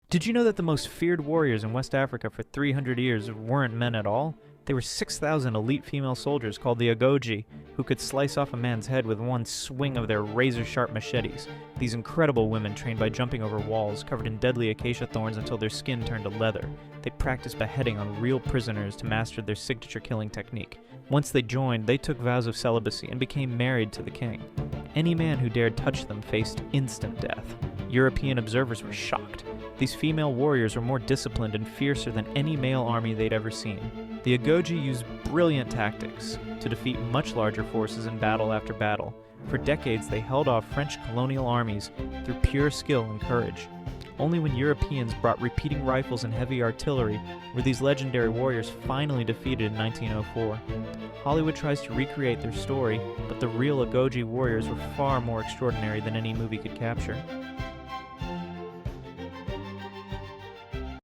Did you know that the most feared warriors in West Africa for 300 years weren't men at all? They were 6,000 elite female soldiers called the Agoji, who could slice off a man's head with one swing of their razor-sharp machetes. These incredible women trained by jumping over walls covered in deadly acacia thorns until their skin turned to leather. They practiced beheading on real prisoners to master their signature killing technique. Once they joined, they took vows of celibacy and became married to the king. Any man who dared touch them faced instant death. European observers were shocked. These female warriors were more disciplined and fiercer than any male army they'd ever seen. The Agoji used brilliant tactics to defeat much larger forces in battle after battle. For decades, they held off French colonial armies through pure skill and courage. Only when Europeans brought repeating rifles and heavy artillery were these legendary warriors finally defeated in 1904. Hollywood tries to recreate their story, but the real Agoji warriors were far more extraordinary than any movie could capture.